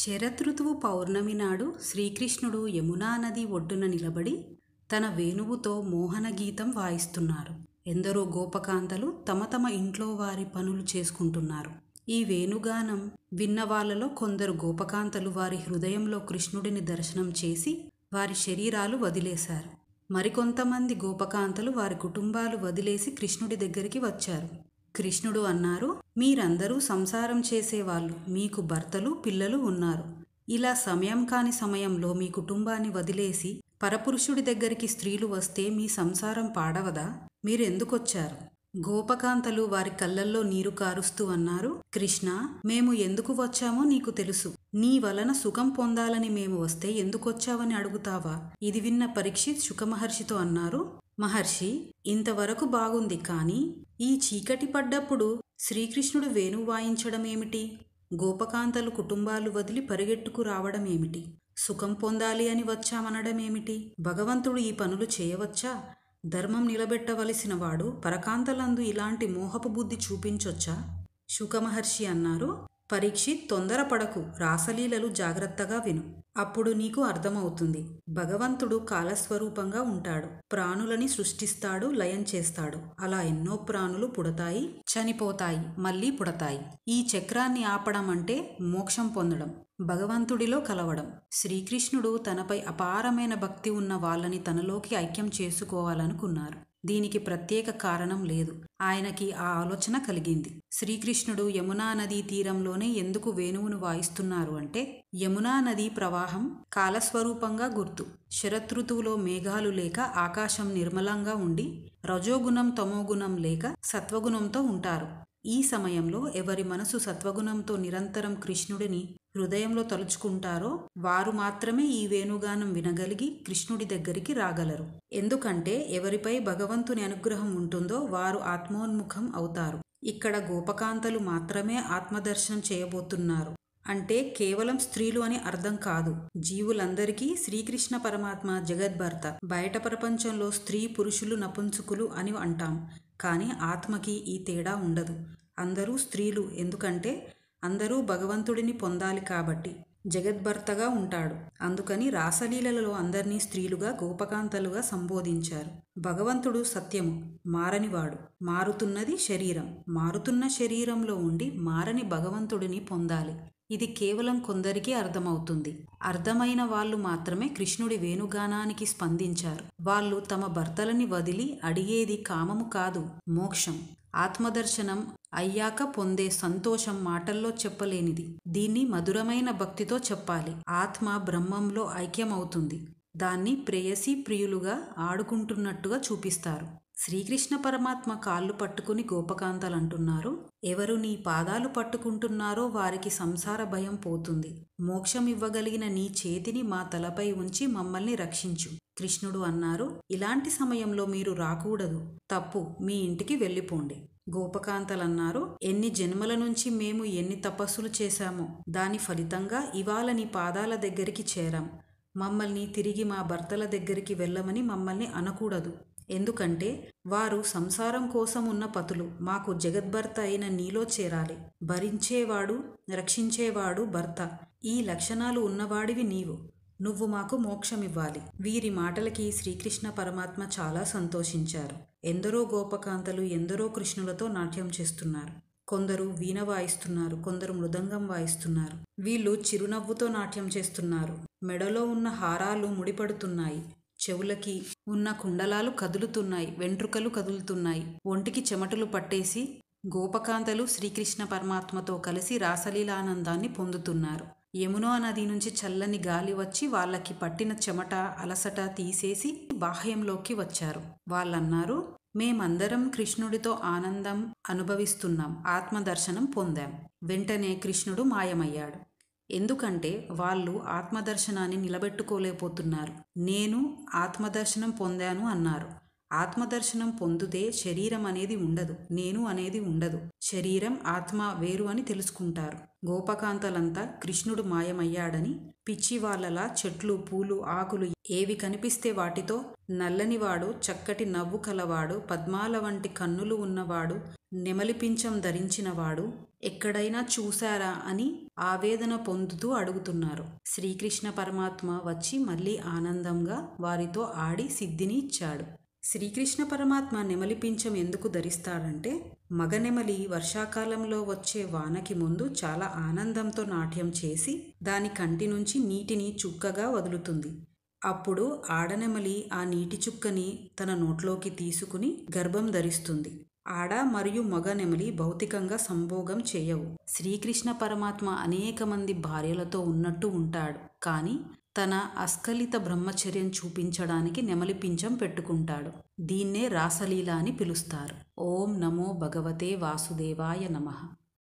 శరదృతువు పౌర్ణమి నాడు శ్రీకృష్ణుడు యమునా నది ఒడ్డున నిలబడి తన వేణువుతో మోహన గీతం వాయిస్తున్నారు. ఎందరో గోపకాంతలు తమ తమ ఇంట్లో వారి పనులు చేసుకుంటున్నారు. ఈ వేణుగానం విన్న వాళ్ళలో కొందరు గోపకాంతలు వారి హృదయంలో కృష్ణుడిని దర్శనం చేసి వారి శరీరాలు వదిలేశారు. మరికొంతమంది గోపకాంతలు వారి కుటుంబాలు వదిలేసి కృష్ణుడి దగ్గరికి వచ్చారు. కృష్ణుడు అన్నారు, మీరందరూ సంసారం చేసేవాళ్ళు, మీకు భర్తలు పిల్లలు ఉన్నారు. ఇలా సమయం కాని సమయంలో మీ కుటుంబాన్ని వదిలేసి పరపురుషుడి దగ్గరికి స్త్రీలు వస్తే మీ సంసారం పాడవదా? మీరు ఎందుకొచ్చారు? గోపకాంతలు వారి కళ్ళల్లో నీరు కారుస్తూ అన్నారు, కృష్ణ, మేము ఎందుకు వచ్చామో నీకు తెలుసు. నీ వలన సుఖం పొందాలని మేము వస్తే ఎందుకొచ్చావని అడుగుతావా? ఇది విన్న పరీక్షిత్ శుకమహర్షితో అన్నారు, మహర్షి, ఇంతవరకు బాగుంది, కానీ ఈ చీకటి పడ్డప్పుడు శ్రీకృష్ణుడు వేణు వాయించడం ఏమిటి? గోపకాంతలు కుటుంబాలు వదిలి పరిగెట్టుకు రావడం ఏమిటి? సుఖం పొందాలి అని వచ్చామనడం ఏమిటి? భగవంతుడు ఈ పనులు చేయవచ్చా? ధర్మం నిలబెట్టవలసిన వాడు పరకాంతలందు ఇలాంటి మోహపు బుద్ధి చూపించొచ్చా? శుకమహర్షి అన్నారు, పరీక్షిత్, తొందరపడకు, రాసలీలలు జాగ్రత్తగా విను, అప్పుడు నీకు అర్థమవుతుంది. భగవంతుడు కాలస్వరూపంగా ఉంటాడు. ప్రాణులని సృష్టిస్తాడు, లయం చేస్తాడు. అలా ఎన్నో ప్రాణులు పుడతాయి, చనిపోతాయి, మళ్ళీ పుడతాయి. ఈ చక్రాన్ని ఆపడం అంటే మోక్షం పొందడం, భగవంతుడిలో కలవడం. శ్రీకృష్ణుడు తనపై అపారమైన భక్తి ఉన్న వాళ్ళని తనలోకి ఐక్యం చేసుకోవాలనుకున్నారు. దీనికి ప్రత్యేక కారణం లేదు. ఆయనకి ఆ ఆలోచన కలిగింది. శ్రీకృష్ణుడు యమునా నదీ తీరంలోనే ఎందుకు వేణువును వాయిస్తున్నారు అంటే, యమునా నదీ ప్రవాహం కాలస్వరూపంగా గుర్తు. శరదృతువులో మేఘాలు లేక ఆకాశం నిర్మలంగా ఉండి రజోగుణం తమోగుణం లేక సత్వగుణంతో ఉంటారు. ఈ సమయంలో ఎవరి మనసు సత్వగుణంతో నిరంతరం కృష్ణుడిని హృదయంలో తలుచుకుంటారో వారు మాత్రమే ఈ వేణుగానం వినగలిగి కృష్ణుడి దగ్గరికి రాగలరు. ఎందుకంటే ఎవరిపై భగవంతుని అనుగ్రహం ఉంటుందో వారు ఆత్మోన్ముఖం అవుతారు. ఇక్కడ గోపకాంతలు మాత్రమే ఆత్మదర్శనం చేయబోతున్నారు అంటే కేవలం స్త్రీలు అని అర్థం కాదు. జీవులందరికీ శ్రీకృష్ణ పరమాత్మ జగద్భర్త. బయట ప్రపంచంలో స్త్రీ పురుషులు నపుంసకులు అని అంటాం, కానీ ఆత్మకి ఈ తేడా ఉండదు. అందరూ స్త్రీలు, ఎందుకంటే అందరూ భగవంతుడిని పొందాలి కాబట్టి. జగద్భర్తగా ఉంటాడు. అందుకని రాసలీలలో అందరినీ స్త్రీలుగా గోపకాంతలుగా సంబోధించారు. భగవంతుడు సత్యము, మారనివాడు. మారుతున్నది శరీరం. మారుతున్న శరీరంలో ఉండి మారని భగవంతుడిని పొందాలి. ఇది కేవలం కొందరికి అర్థమవుతుంది. అర్థమైన వాళ్ళు మాత్రమే కృష్ణుడి వేణుగానానికి స్పందించారు. వాళ్ళు తమ భర్తలని వదిలి అడిగేది కామము కాదు, మోక్షం. ఆత్మదర్శనం అయ్యాక పొందే సంతోషం మాటల్లో చెప్పలేనిది. దీన్ని మధురమైన భక్తితో చెప్పాలి. ఆత్మ బ్రహ్మంలో ఐక్యమవుతుంది. దాన్ని ప్రేయసి ప్రియులుగా ఆడుకుంటున్నట్టుగా చూపిస్తారు. శ్రీకృష్ణ పరమాత్మ కాళ్ళు పట్టుకుని గోపకాంతలు అంటున్నారు, ఎవరు నీ పాదాలు పట్టుకుంటున్నారో వారికి సంసార భయం పోతుంది. మోక్షం ఇవ్వగలిగిన నీ చేతిని మా తలపై ఉంచి మమ్మల్ని రక్షించు. కృష్ణుడు అన్నారు, ఇలాంటి సమయంలో మీరు రాకూడదు, తప్పు, మీ ఇంటికి వెళ్ళిపోండి. గోపకాంతలన్నారు, ఎన్ని జన్మల నుంచి మేము ఎన్ని తపస్సులు చేశామో దాని ఫలితంగా ఇవాళ నీ పాదాల దగ్గరికి చేరాం. మమ్మల్ని తిరిగి మా భర్తల దగ్గరికి వెళ్ళమని మమ్మల్ని అనకూడదు. ఎందుకంటే వారు సంసారం కోసం ఉన్న పతులు. మాకు జగద్భర్త అయిన నీలో చేరాలి. భరించేవాడు, రక్షించేవాడు భర్త. ఈ లక్షణాలు ఉన్నవాడివి నీవు. నువ్వు మాకు మోక్షమివ్వాలి. వీరి మాటలకి శ్రీకృష్ణ పరమాత్మ చాలా సంతోషించారు. ఎందరో గోపకాంతలు ఎందరో కృష్ణులతో నాట్యం చేస్తున్నారు. కొందరు వీణ వాయిస్తున్నారు, కొందరు మృదంగం వాయిస్తున్నారు. వీళ్ళు చిరునవ్వుతో నాట్యం చేస్తున్నారు. మెడలో ఉన్న హారాలు ముడిపడుతున్నాయి. చెవులకి ఉన్న కుండలాలు కదులుతున్నాయి, వెంట్రుకలు కదులుతున్నాయి. ఒంటికి చెమటలు పట్టేసి గోపకాంతలు శ్రీకృష్ణ పరమాత్మతో కలిసి రాసలీలానందాన్ని పొందుతున్నారు. యమునా నది నుంచి చల్లని గాలి వచ్చి వాళ్ళకి పట్టిన చెమట అలసట తీసేసి బాహ్యంలోకి వచ్చారు. వాళ్ళన్నారు, మేమందరం కృష్ణుడితో ఆనందం అనుభవిస్తున్నాం, ఆత్మదర్శనం పొందాం. వెంటనే కృష్ణుడు మాయమయ్యాడు. ఎందుకంటే వాళ్ళు ఆత్మదర్శనాన్ని నిలబెట్టుకోలేకపోతున్నారు. నేను ఆత్మదర్శనం పొందాను అన్నారు. ఆత్మదర్శనం పొందితే శరీరం అనేది ఉండదు, నేను అనేది ఉండదు, శరీరం ఆత్మ వేరు అని తెలుసుకుంటారు. గోపకాంతలంతా కృష్ణుడు మాయమయ్యాడని పిచ్చివాళ్లలా చెట్లు, పూలు, ఆకులు ఏవి కనిపిస్తే వాటితో నల్లనివాడు, చక్కటి నవ్వు కలవాడు, పద్మాల వంటి కన్నులు ఉన్నవాడు, నెమలిపించం ధరించినవాడు ఎక్కడైనా చూశారా అని ఆవేదన పొందుతూ అడుగుతున్నారు. శ్రీకృష్ణ పరమాత్మ వచ్చి మళ్ళీ ఆనందంగా వారితో ఆడి సిద్ధిని ఇచ్చాడు. శ్రీకృష్ణ పరమాత్మ నెమలిపించం ఎందుకు ధరిస్తాడంటే, మగనెమలి వర్షాకాలంలో వచ్చే వానకి ముందు చాలా ఆనందంతో నాట్యం చేసి దాని కంటి నుంచి నీటిని చుక్కగా వదులుతుంది. అప్పుడు ఆడనెమలి ఆ నీటి చుక్కని తన నోట్లోకి తీసుకుని గర్భం ధరిస్తుంది. ఆడ మరియు మగ నెమలి భౌతికంగా సంభోగం చేయవు. శ్రీకృష్ణ పరమాత్మ అనేక మంది భార్యలతో ఉన్నట్టు ఉంటాడు, కానీ తన అస్ఖలిత బ్రహ్మచర్యం చూపించడానికి నెమలి పించం పెట్టుకుంటాడు. దీన్నే రాసలీల అని పిలుస్తారు. ఓం నమో భగవతే వాసుదేవాయ నమః.